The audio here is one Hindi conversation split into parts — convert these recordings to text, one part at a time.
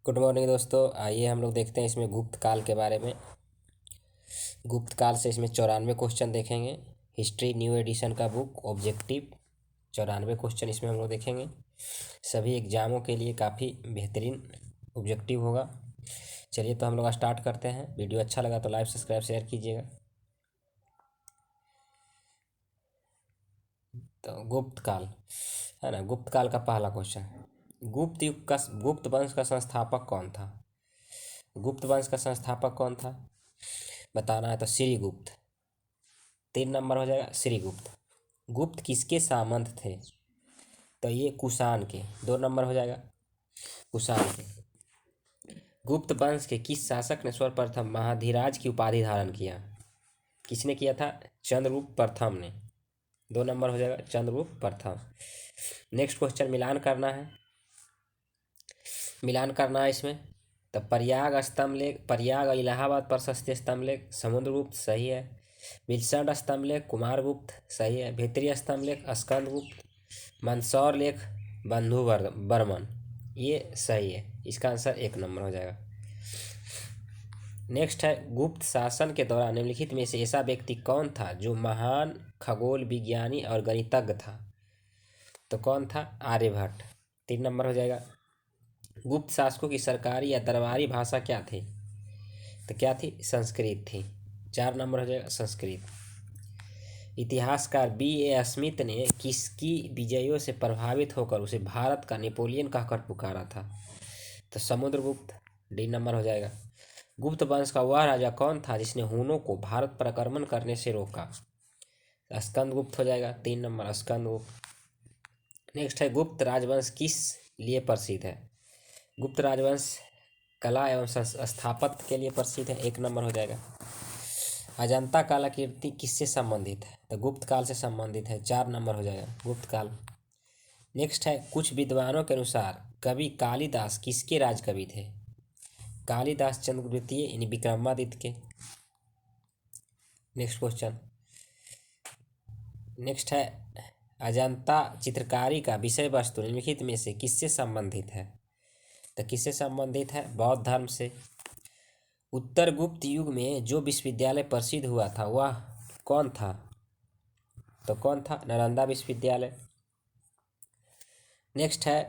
गुड मॉर्निंग दोस्तों। आइए हम लोग देखते हैं इसमें गुप्त काल के बारे में। गुप्त काल से इसमें 94 क्वेश्चन देखेंगे। हिस्ट्री न्यू एडिशन का बुक ऑब्जेक्टिव 94 क्वेश्चन इसमें हम लोग देखेंगे। सभी एग्जामों के लिए काफ़ी बेहतरीन ऑब्जेक्टिव होगा। चलिए तो हम लोग स्टार्ट करते हैं। वीडियो अच्छा लगा तो लाइक सब्सक्राइब शेयर कीजिएगा। तो गुप्त काल है ना। गुप्त काल का पहला क्वेश्चन, गुप्त वंश का संस्थापक कौन था? गुप्त वंश का संस्थापक कौन था बताना है तो श्रीगुप्त। 3 नंबर हो जाएगा श्रीगुप्त। गुप्त किसके सामंत थे? तो ये कुषाण के। 2 नंबर हो जाएगा कुषाण के। गुप्त वंश के किस शासक ने सर्वप्रथम महाधिराज की उपाधि धारण किया? किसने किया था? चंद्रगुप्त प्रथम ने। 2 नंबर हो जाएगा चंद्रगुप्त प्रथम। नेक्स्ट क्वेश्चन, मिलान करना है इसमें। तो प्रयाग स्तंभ लेख, प्रयाग इलाहाबाद प्रशस्ति स्तंभ लेख समुद्रगुप्त सही है। विल्सन स्तंभ लेख कुमारगुप्त सही है। भित्रीय स्तंभ लेख स्कंदगुप्त। मंदसौर लेख बंधु बर्मन ये सही है। इसका आंसर 1 नंबर हो जाएगा। नेक्स्ट है, गुप्त शासन के दौरान निम्नलिखित में से ऐसा व्यक्ति कौन था जो महान खगोल विज्ञानी और गणितज्ञ था? तो कौन था? आर्यभट्ट। 3 नंबर हो जाएगा। गुप्त शासकों की सरकारी या दरबारी भाषा क्या थी? तो क्या थी? संस्कृत थी। 4 नंबर हो जाएगा संस्कृत। इतिहासकार B.A. स्मिथ ने किसकी विजयों से प्रभावित होकर उसे भारत का नेपोलियन कहकर पुकारा था? तो समुद्रगुप्त। D नंबर हो जाएगा। गुप्त वंश का वह राजा कौन था जिसने हुनों को भारत पर आक्रमण करने से रोका? स्कंदगुप्त हो जाएगा। 3 नंबर स्कंदगुप्त। नेक्स्ट है, गुप्त राजवंश किस लिए प्रसिद्ध है? गुप्त राजवंश कला एवं स्थापत्य के लिए प्रसिद्ध है। 1 नंबर हो जाएगा। अजंता कलाकृति किससे संबंधित है? तो गुप्त काल से संबंधित है। 4 नंबर हो जाएगा गुप्त काल। नेक्स्ट है, कुछ विद्वानों के अनुसार कवि कालिदास किसके राजकवि थे? कालिदास चंद्र द्वितीय यानी विक्रमादित्य के। नेक्स्ट क्वेश्चन, नेक्स्ट है, अजंता चित्रकारी का विषय वस्तु निम्नलिखित में से किससे संबंधित है? तो किससे संबंधित है? बौद्ध धर्म से। उत्तर गुप्त युग में जो विश्वविद्यालय प्रसिद्ध हुआ था वह कौन था? तो कौन था? नालंदा विश्वविद्यालय। नेक्स्ट है,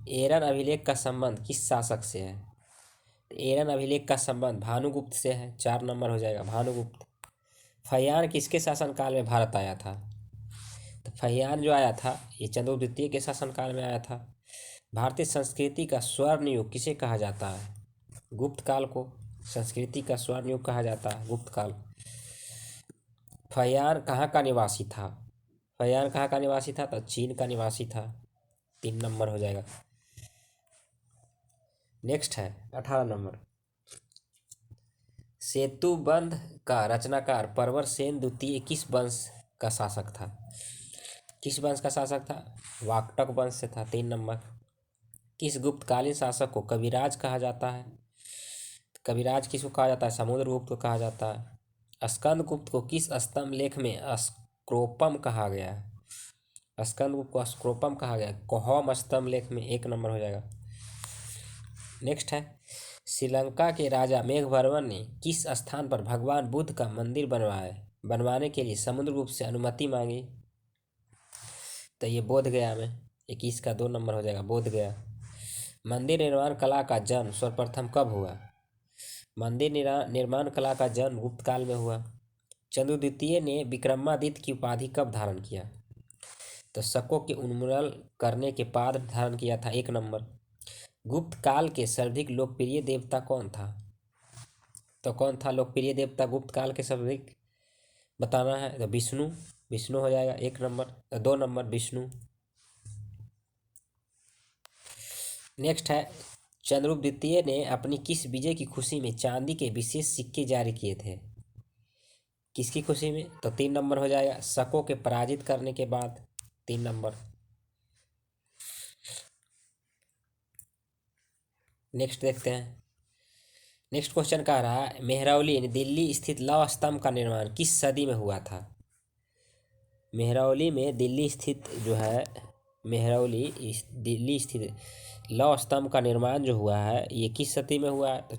एरन अभिलेख का संबंध किस शासक से है? एरन अभिलेख का संबंध भानुगुप्त से है। 4 नंबर हो जाएगा भानुगुप्त। फहियान किसके शासनकाल में भारत आया था? तो फहियान जो आया था ये चंद्रगुप्त द्वितीय के शासनकाल में आया था। भारतीय संस्कृति का स्वर्ण युग किसे कहा जाता है? गुप्त काल को संस्कृति का स्वर्ण युग कहा जाता है, गुप्त काल। फहियान कहाँ का निवासी था? फहियान कहाँ का निवासी था? तो चीन का निवासी था। 3 नंबर हो जाएगा। नेक्स्ट है 18 नंबर, सेतुबंध का रचनाकार परवर सेन द्वितीय किस वंश का शासक था? किस वंश का शासक था? वाकटक वंश से था। 3 नंबर। किस गुप्तकालीन शासक को कविराज कहा जाता है? कविराज किसको कहा जाता है? समुद्रगुप्त को कहा जाता है। स्कंदगुप्त को किस स्तंभ लेख में स्क्रोपम कहा गया है? स्कंदगुप्त को स्क्रोपम कहा गया है कोहम स्तंभ लेख में। 1 नंबर हो जाएगा। नेक्स्ट है, श्रीलंका के राजा मेघवर्मन ने किस स्थान पर भगवान बुद्ध का मंदिर बनवाने के लिए समुद्रगुप्त से अनुमति मांगी? तो ये बोध गया में। 21 का 2 नंबर हो जाएगा बोध गया। मंदिर निर्माण कला का जन्म सर्वप्रथम कब हुआ? मंदिर निर्माण कला का जन्म गुप्त काल में हुआ। चंद्र द्वितीय ने विक्रमादित्य की उपाधि कब धारण किया? तो शकों के उन्मूलन करने के बाद धारण किया था। 1 नंबर। गुप्त काल के सर्वाधिक लोकप्रिय देवता कौन था? तो कौन था लोकप्रिय देवता गुप्त काल के सर्वाधिक बताना है तो विष्णु। विष्णु हो जाएगा 1 नंबर 2 नंबर विष्णु। नेक्स्ट है, चंद्रगुप्त द्वितीय ने अपनी किस विजय की खुशी में चांदी के विशेष सिक्के जारी किए थे? किसकी खुशी में? तो 3 नंबर हो जाएगा शकों के पराजित करने के बाद। 3 नंबर। नेक्स्ट देखते हैं। नेक्स्ट क्वेश्चन कह रहा है, मेहरौली यानी दिल्ली स्थित लौह स्तंभ का निर्माण किस सदी में हुआ था? मेहरौली में दिल्ली स्थित जो है, मेहरौली दिल्ली स्थित लौह स्तंभ का निर्माण जो हुआ है ये किस सदी में हुआ है? तो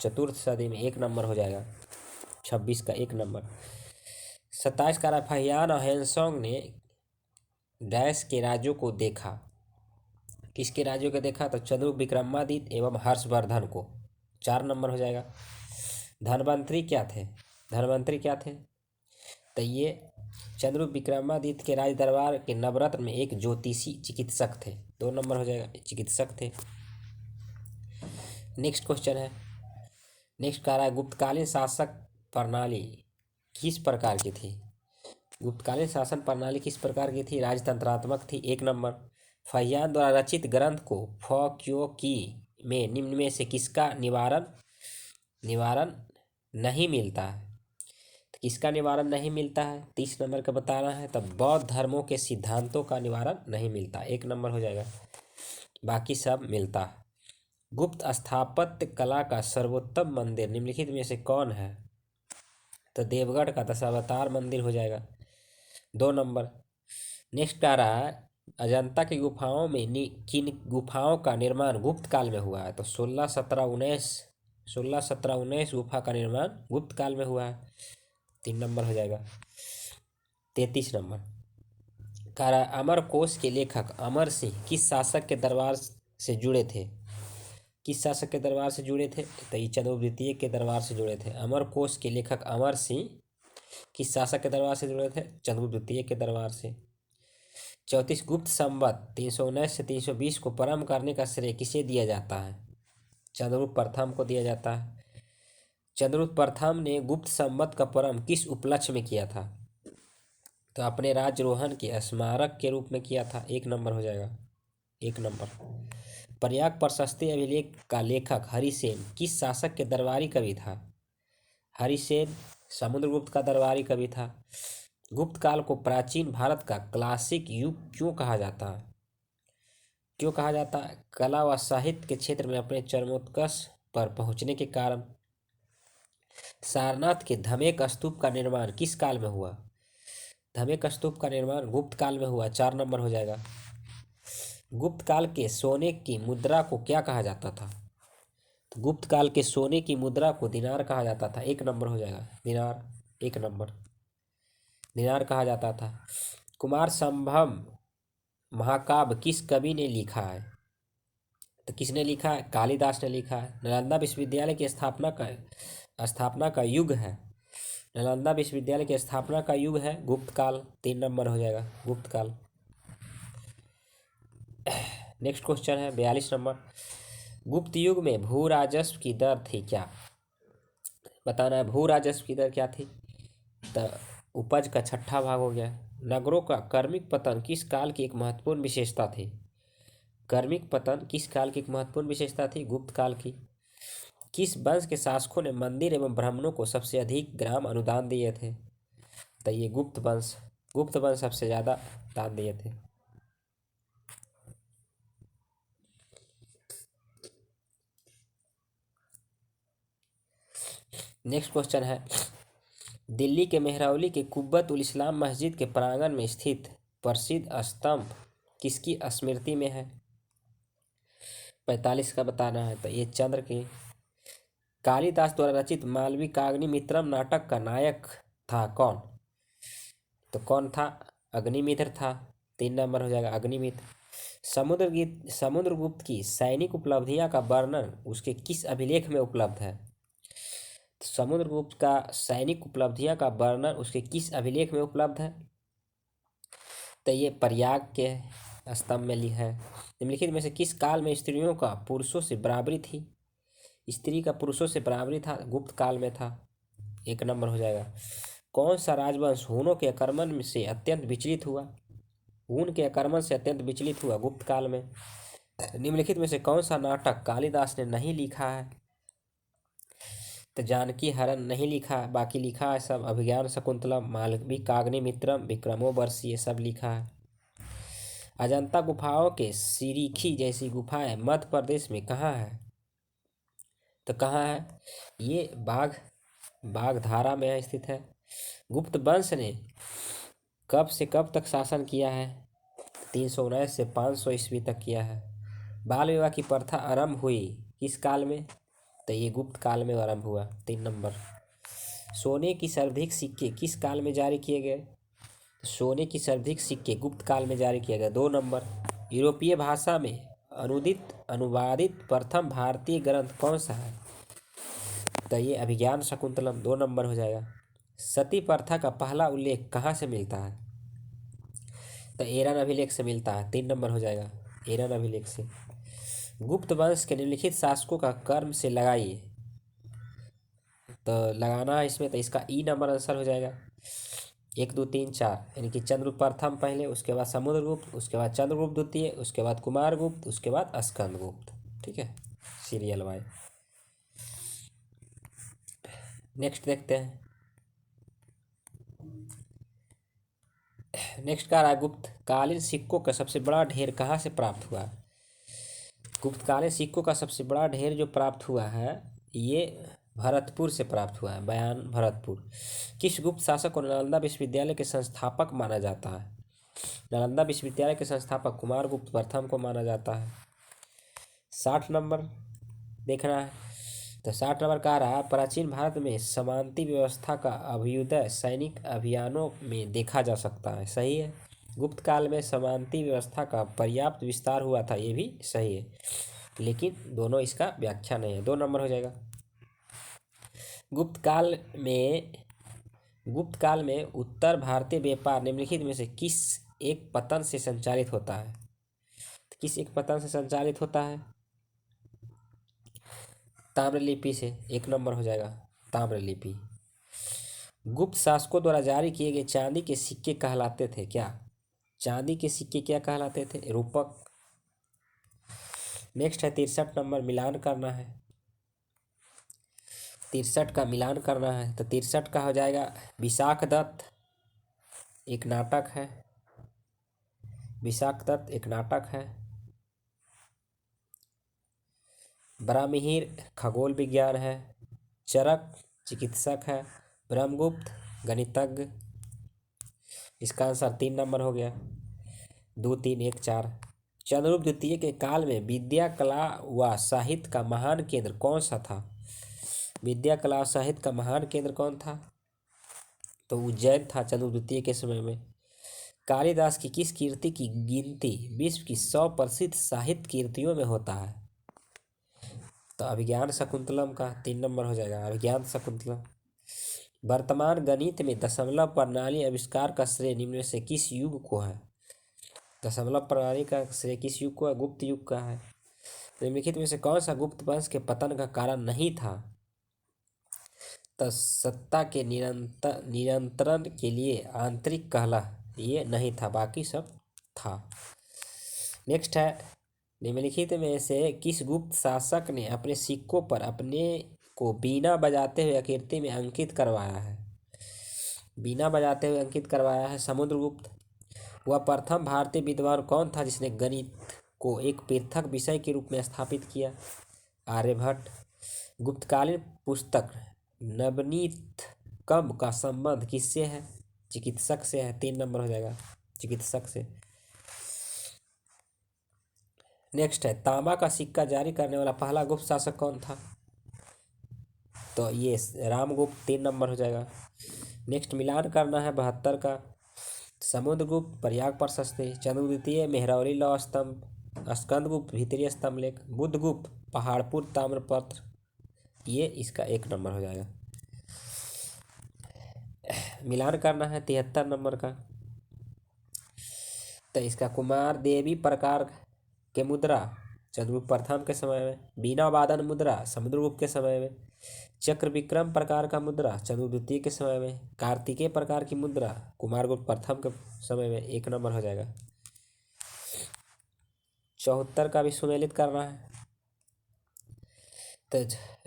चतुर्थ सदी में। 1 नंबर हो जाएगा। 26 का 1 नंबर। 27 का फाहियान और हेनसोंग ने डैश के राज्यों को देखा। किसके राज्यों को देखा? तो चंद्रगुप्त विक्रमादित्य एवं हर्षवर्धन को। 4 नंबर हो जाएगा। धनवंतरी क्या थे? धनवंतरी क्या थे? तो ये चंद्रगुप्त विक्रमादित्य के राज दरबार के नवरत्न में एक ज्योतिषी चिकित्सक थे। 2 नंबर हो जाएगा। चिकित्सक थे। नेक्स्ट क्वेश्चन है। नेक्स्ट कह रहा है गुप्तकालीन शासक प्रणाली किस प्रकार की थी? गुप्तकालीन शासन प्रणाली किस प्रकार की थी? राजतंत्रात्मक थी। 1 नंबर। फाहियान द्वारा रचित ग्रंथ को फौक्यों की में निम्न में से किसका निवारण नहीं मिलता है? तो किसका निवारण नहीं मिलता है? 30 नंबर का बताना है। तब बौद्ध धर्मों के सिद्धांतों का निवारण नहीं मिलता। 1 नंबर हो जाएगा। बाकी सब मिलता है। गुप्त स्थापत्य कला का सर्वोत्तम मंदिर निम्नलिखित में से कौन है? तो देवगढ़ का दशावतार मंदिर हो जाएगा। 2 नंबर। नेक्स्ट आ रहा है अजंता की गुफाओं में किन गुफाओं का निर्माण गुप्त काल में हुआ है? तो 16 17 19 गुफा का निर्माण गुप्त काल में हुआ है। 3 नंबर हो जाएगा। 33 नंबर कह रहा है अमरकोश के लेखक अमर सिंह किस शासक के दरबार से जुड़े थे? किस शासक के दरबार से जुड़े थे? तो ये चंद्रगुप्त द्वितीय के दरबार से जुड़े थे। अमरकोश के लेखक अमर सिंह किस शासक के दरबार से जुड़े थे? चंद्रगुप्त द्वितीय के दरबार से। 34 गुप्त संवत 319 से 320 को प्रारंभ करने का श्रेय किसे दिया जाता है? चंद्रगुप्त प्रथम को दिया जाता है। चंद्रगुप्त प्रथम ने गुप्त संवत का प्रारंभ किस उपलक्ष्य में किया था? तो अपने राज्यरोहण के स्मारक के रूप में किया था। 1 नंबर हो जाएगा। 1 नंबर। प्रयाग प्रशस्ति अभिलेख का लेखक हरिसेन किस शासक के दरबारी कवि था? हरिसेन समुद्रगुप्त का दरबारी कवि था। गुप्त काल को प्राचीन भारत का क्लासिक युग क्यों कहा जाता है? क्यों कहा जाता है? कला व साहित्य के क्षेत्र में अपने चरमोत्कर्ष पर पहुंचने के कारण। सारनाथ के धमेक स्तूप का निर्माण किस काल में हुआ? धमेक स्तूप का निर्माण गुप्त काल में हुआ। 4 नंबर हो जाएगा। गुप्त काल के सोने की मुद्रा को क्या कहा जाता था? तो गुप्त काल के सोने की मुद्रा को दिनार कहा जाता था। 1 नंबर हो जाएगा। दिनार 1 नंबर। दिनार कहा जाता था। कुमार संभव महाकाव्य किस कवि ने लिखा है? तो किसने लिखा है? कालिदास ने लिखा है। नालंदा विश्वविद्यालय की स्थापना का युग है। नालंदा विश्वविद्यालय की स्थापना का युग है गुप्त काल। 3 नंबर हो जाएगा। गुप्त काल। नेक्स्ट क्वेश्चन है 42 नंबर। गुप्त युग में भू राजस्व की दर थी क्या? बताना है भू राजस्व की दर क्या थी? तो उपज का 6ठा भाग हो गया। नगरों का कर्मिक पतन किस काल की एक महत्वपूर्ण विशेषता थी? कर्मिक पतन किस काल की एक महत्वपूर्ण विशेषता थी? गुप्त काल की। किस वंश के शासकों ने मंदिर एवं ब्राह्मणों को सबसे अधिक ग्राम अनुदान दिए थे? तो ये गुप्त वंश सबसे ज़्यादा दान दिए थे। नेक्स्ट क्वेश्चन है दिल्ली के मेहरौली के कुब्बत उल इस्लाम मस्जिद के प्रांगण में स्थित प्रसिद्ध स्तंभ किसकी स्मृति में है? 45 का बताना है। तो ये चंद्र की। कालिदास द्वारा रचित मालविकाग्निमित्रम नाटक का नायक था कौन? तो कौन था? अग्निमित्र था। 3 नंबर हो जाएगा। अग्निमित्र। समुद्रगुप्त की सैनिक उपलब्धियां का वर्णन उसके किस अभिलेख में उपलब्ध है? तो समुद्रगुप्त का सैनिक उपलब्धियां का वर्णन उसके किस अभिलेख में उपलब्ध है? तो ये प्रयाग के स्तंभ में लिखा है। निम्नलिखित में से किस काल में स्त्रियों का पुरुषों से बराबरी थी? स्त्री का पुरुषों से बराबरी था। गुप्त काल में था। 1 नंबर हो जाएगा। कौन सा राजवंश हूणों के आक्रमण से अत्यंत विचलित हुआ? हूण के आक्रमण से अत्यंत विचलित हुआ गुप्त काल में। निम्नलिखित में से कौन सा नाटक कालिदास ने नहीं लिखा है? तो जानकी हरण नहीं लिखा है। बाकी लिखा है सब अभिज्ञान शकुंतलम मालविकाग्निमित्रम विक्रमोर्वशी ये सब लिखा है। अजंता गुफाओं के सिरिखी जैसी गुफाएं मध्य प्रदेश में कहाँ है? तो कहाँ है? ये बागधारा में स्थित है। गुप्त वंश ने कब से कब तक शासन किया है? 319 से 500 ईस्वी तक किया है। बाल विवाह की प्रथा आरंभ हुई किस काल में? तो ये गुप्त काल में आरंभ हुआ। 3 नंबर। सोने की सर्वाधिक सिक्के किस काल में जारी किए गए? सोने की सर्वाधिक सिक्के गुप्त काल में जारी किए गए। 2 नंबर। यूरोपीय भाषा में अनुवादित प्रथम भारतीय ग्रंथ कौन सा है? तो ये अभिज्ञान शाकुंतलम। 2 नंबर हो जाएगा। सती प्रथा का पहला उल्लेख कहाँ से मिलता है? तो एरन अभिलेख से मिलता है। 3 नंबर हो जाएगा, एरन अभिलेख से। गुप्त वंश के निम्नलिखित शासकों का कर्म से लगाइए। तो लगाना है इसमें, तो इसका ई नंबर आंसर हो जाएगा। 1 2 3 4 यानी कि चंद्रगुप्त प्रथम पहले, उसके बाद समुद्रगुप्त, उसके बाद चंद्रगुप्त द्वितीय, उसके बाद कुमारगुप्त, उसके बाद स्कंदगुप्त। ठीक है, सीरियल वाइज। नेक्स्ट देखते हैं। नेक्स्ट कह रहा है गुप्तकालीन सिक्कों का सबसे बड़ा ढेर कहाँ से प्राप्त हुआ? गुप्तकालीन सिक्कों का सबसे बड़ा ढेर जो प्राप्त हुआ है ये भरतपुर से प्राप्त हुआ है। बयान भरतपुर। किस गुप्त शासक को नालंदा विश्वविद्यालय के संस्थापक माना जाता है? नालंदा विश्वविद्यालय के संस्थापक कुमारगुप्त प्रथम को माना जाता है। 60 नंबर देखना है। तो 60 नंबर कह रहा है प्राचीन भारत में समांती व्यवस्था का अभ्युदय सैनिक अभियानों में देखा जा सकता है। सही है। गुप्त काल में समांती व्यवस्था का पर्याप्त विस्तार हुआ था, ये भी सही है, लेकिन दोनों इसका व्याख्या नहीं है। 2 नंबर हो जाएगा। गुप्त काल में उत्तर भारतीय व्यापार निम्नलिखित में से किस एक पतन से संचालित होता है? किस एक पतन से संचालित होता है? ताम्रलिपि से। 1 नंबर हो जाएगा, ताम्रलिपि। गुप्त शासकों द्वारा जारी किए गए चांदी के सिक्के कहलाते थे क्या? चांदी के सिक्के क्या कहलाते थे? रूपक। नेक्स्ट है 63 नंबर, मिलान करना है। 63 का मिलान करना है। तो 63 का हो जाएगा विशाखदत्त एक नाटक है। विशाखदत्त एक नाटक है। बरामिहिर खगोल विज्ञान है। चरक चिकित्सक है। ब्रह्मगुप्त गणितज्ञ। इसका आंसर 3 नंबर हो गया। 2 3 1 4। चंद्रगुप्त द्वितीय के काल में विद्या कला व साहित्य का महान केंद्र कौन सा था? विद्या कला और साहित्य का महान केंद्र कौन था? तो उज्जैन था चंद्रगुप्त द्वितीय के समय में। कालिदास की किस कीर्ति की गिनती विश्व की 100 प्रसिद्ध साहित्य कीर्तियों में होता है? तो अभिज्ञान शकुंतलम का 3 नंबर हो जाएगा, अभिज्ञान शकुंतलम। वर्तमान गणित में दशमलव प्रणाली आविष्कार का श्रेय निम्न में से किस युग को है? दशमलव प्रणाली का श्रेय किस युग को है? गुप्त युग का है। निम्नलिखित में से कौन सा गुप्त वंश के पतन का कारण नहीं था? तो सत्ता के नियंत्रण के लिए आंतरिक कलह ये नहीं था, बाकी सब था। नेक्स्ट है निम्नलिखित में से किस गुप्त शासक ने अपने सिक्कों पर अपने को बीना बजाते हुए आकृति में अंकित करवाया है? बीना बजाते हुए अंकित करवाया है समुद्रगुप्त। वह प्रथम भारतीय विद्वान कौन था जिसने गणित को एक पृथक विषय के रूप में स्थापित किया? आर्यभट्ट। गुप्तकालीन पुस्तक नवनीतकम का संबंध किससे है? चिकित्सक से है। 3 नंबर हो जाएगा, चिकित्सक से। नेक्स्ट है तांबा का सिक्का जारी करने वाला पहला गुप्त शासक कौन था? तो ये रामगुप्त। 3 नंबर हो जाएगा। नेक्स्ट मिलान करना है 72 का। समुद्रगुप्त प्रयाग प्रशस्ति, चंद्रगुप्त द्वितीय मेहरौली लौह स्तंभ, स्कंदगुप्त भीतरी स्तंभ लेख, बुद्धगुप्त पहाड़पुर ताम्रपत्र। ये इसका 1 नंबर हो जाएगा। मिलान करना है 73 नंबर का। तो इसका कुमार देवी प्रकार के मुद्रा चंद्रगुप्त प्रथम के समय में, बीना वादन मुद्रा समुद्रगुप्त के समय में, चक्र विक्रम प्रकार का मुद्रा चंद्रगुप्त द्वितीय के समय में, कार्तिकेय प्रकार की मुद्रा कुमारगुप्त प्रथम के समय में। 1 नंबर हो जाएगा। 74 का भी सुमेलित करना है। तो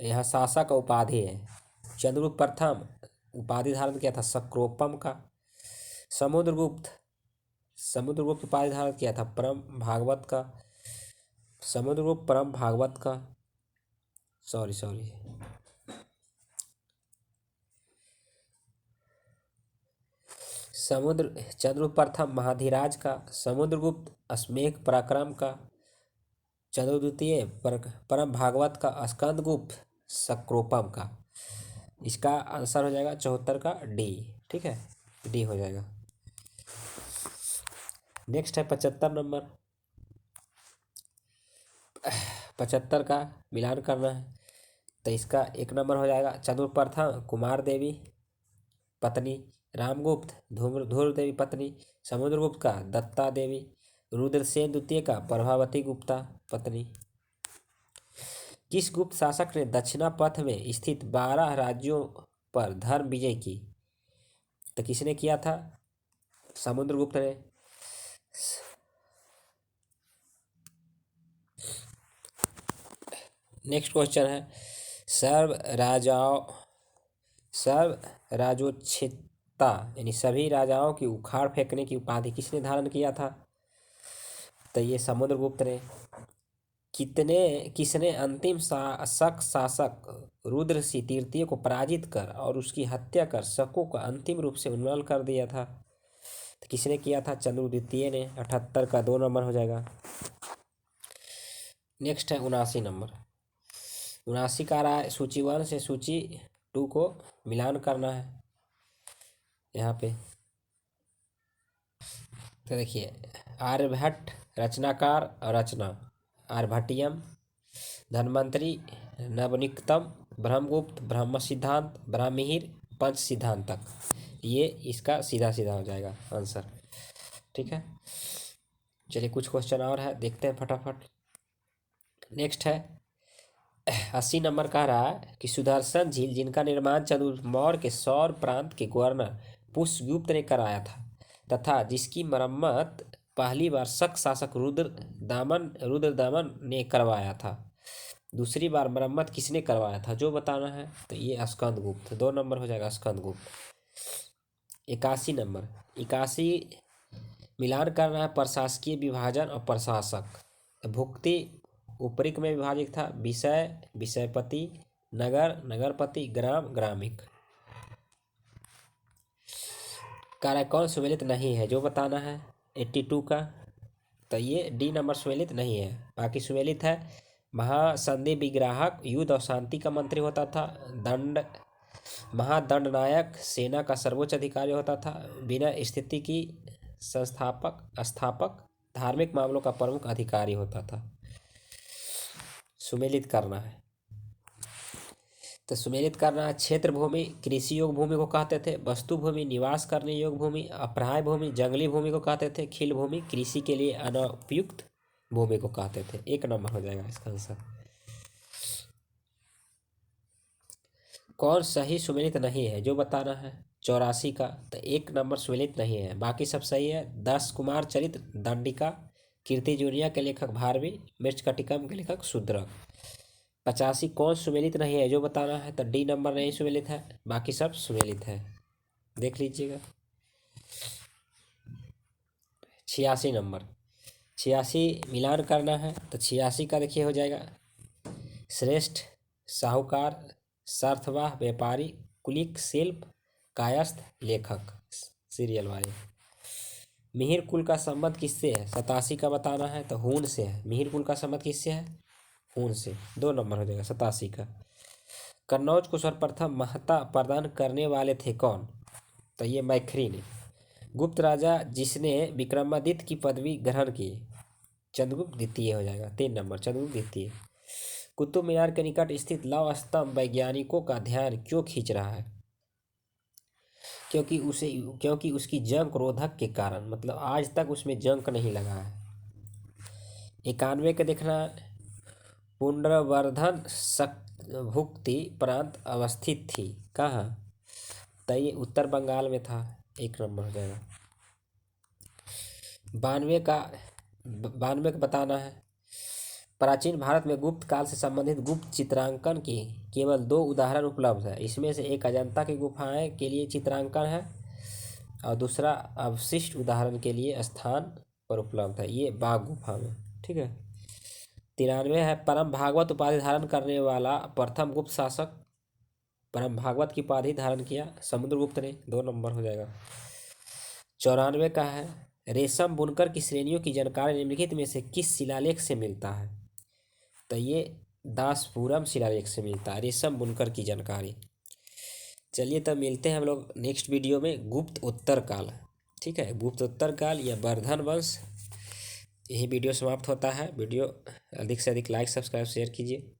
यहाँ शासक उपाधि है। चंद्रगुप्त प्रथम उपाधि धारण किया था सक्रोपम का। समुद्रगुप्त उपाधि धारण किया था परम भागवत का। समुद्रगुप्त परम भागवत का, सॉरी चंद्रगुप्त प्रथम महाधिराज का। समुद्रगुप्त अश्वमेध पराक्रम का। चंद्र द्वितीय परम भागवत का, स्कंद गुप्त सक्रोपम का। इसका आंसर हो जाएगा 74 का डी। ठीक है, डी हो जाएगा। नेक्स्ट है 75 नंबर। 75 का मिलान करना है, तो इसका एक नंबर हो जाएगा चंद्र प्रथम कुमार देवी पत्नी, रामगुप्त धूर्व देवी पत्नी, समुद्रगुप्त का दत्ता देवी, रुद्रसेन द्वितीय का प्रभावती गुप्ता पत्नी। किस गुप्त शासक ने दक्षिणा पथ में स्थित 12 राज्यों पर धर्म विजय की? तो किसने किया था? समुद्रगुप्त ने। नेक्स्ट क्वेश्चन है, सर्व राजोच्छेदता यानी सभी राजाओं की उखाड़ फेंकने की उपाधि किसने धारण किया था? तो ये समुद्रगुप्त ने। किसने अंतिम शासक रुद्रसिंह तृतीय को पराजित कर और उसकी हत्या कर शकों का अंतिम रूप से उन्मूलन कर दिया था? तो किसने किया था? चंद्र द्वितीय ने। 78 का 2 नंबर हो जाएगा। नेक्स्ट है 79 नंबर। 79 का रहा है, सूची 1 से सूची 2 को मिलान करना है यहाँ पे। तो देखिए, आर्यभट्ट रचनाकार और रचना, आर्यभट्टियम, धन्वंतरि, नवनिकतम, ब्रह्मगुप्त, ब्रह्म सिद्धांत, ब्राह्मणिर, पंच सिद्धांतक। ये इसका सीधा सीधा हो जाएगा आंसर। ठीक है, चलिए कुछ क्वेश्चन और है, देखते हैं फटाफट। नेक्स्ट है 80 नंबर कह रहा है कि सुदर्शन झील जिनका निर्माण चंद्रमौर्य के सौर प्रांत के गवर्नर पुष्यगुप्त ने कराया था तथा जिसकी मरम्मत पहली बार शक शासक रुद्रदमन ने करवाया था, दूसरी बार मरम्मत किसने करवाया था जो बताना है? तो ये स्कंदगुप्त। 2 नंबर हो जाएगा स्कंदगुप्त। 81 नंबर। 81 मिलान करना है प्रशासकीय विभाजन और प्रशासक। भुक्ति उपरिक में विभाजित था, विषय विषयपति, नगर नगरपति, ग्राम ग्रामिक। कार्य कौन सुमेलित नहीं है जो बताना है 82 का? तो ये डी नंबर सुमेलित नहीं है, बाकी सुमेलित है। महासंधि विग्राहक युद्ध और शांति का मंत्री होता था, महादंडनायक सेना का सर्वोच्च अधिकारी होता था, बिना स्थिति की स्थापक धार्मिक मामलों का प्रमुख अधिकारी होता था। सुमेलित करना है, तो सुमेलित करना है। क्षेत्र भूमि कृषि योग्य भूमि को कहते थे, वस्तु भूमि निवास करने योग्य भूमि, अप्राय भूमि जंगली भूमि को कहते थे, खिल भूमि कृषि के लिए अनुपयुक्त भूमि को कहते थे। 1 नंबर हो जाएगा इसका आंसर। कौन सही सुमेलित नहीं है जो बताना है 84 का? तो 1 नंबर सुमेलित नहीं है, बाकी सब सही है। 10 कुमार चरित्र दंडिका, कीर्ति जुनिया के लेखक भारवी, मृच्छकटिकम के लेखक शूद्रक। 85 कौन सुमेलित नहीं है जो बताना है? तो डी नंबर नहीं सुमेलित है, बाकी सब सुमेलित है, देख लीजिएगा। 86 नंबर। 86 मिलान करना है, तो 86 का देखिए हो जाएगा श्रेष्ठ, साहूकार, सार्थवाह, व्यापारी, कुलिक, शिल्प, कायस्थ, लेखक, सीरियल वाले। मिहिर कुल का संबंध किससे है? 87 का बताना है, तो हून से है। मिहिर कुल का संबंध किससे है? हून से। 2 नंबर हो जाएगा 87 का। कन्नौज को सर्वप्रथम महता प्रदान करने वाले थे कौन? तो ये मैखरी ने। गुप्त राजा जिसने विक्रमादित्य की पदवी ग्रहण की? चंद्रगुप्त द्वितीय हो जाएगा। 3 नंबर चंद्रगुप्त द्वितीय। कुतुब मीनार के निकट स्थित लौह स्तंभ वैज्ञानिकों का ध्यान क्यों खींच रहा है? क्योंकि उसकी जंग रोधक के कारण, मतलब आज तक उसमें जंग नहीं लगा है। 91 का देखना, पुंड्रवर्धन भुक्ति प्रांत अवस्थित थी कहाँ? तो ये उत्तर बंगाल में था। 1 नंबर हो जाएगा। 92 का बताना है। प्राचीन भारत में गुप्त काल से संबंधित गुप्त चित्रांकन की केवल 2 उदाहरण उपलब्ध है। इसमें से एक अजंता की गुफाएं के लिए चित्रांकन है और दूसरा अवशिष्ट उदाहरण के लिए स्थान पर उपलब्ध है, ये बाघ गुफा में। ठीक है। 93 है, परम भागवत उपाधि धारण करने वाला प्रथम गुप्त शासक। परम भागवत की उपाधि धारण किया समुद्रगुप्त ने। 2 नंबर हो जाएगा। 94 का है, रेशम बुनकर की श्रेणियों की जानकारी निम्नलिखित में से किस शिलालेख से मिलता है? तो ये दासपुरम शिलालेख से मिलता है। रेशम बुनकर की जानकारी। चलिए तब मिलते हैं हम लोग नेक्स्ट वीडियो में गुप्त उत्तर काल। ठीक है, गुप्त उत्तर काल या वर्धन वंश। यही वीडियो समाप्त होता है। वीडियो अधिक से अधिक लाइक सब्सक्राइब शेयर कीजिए।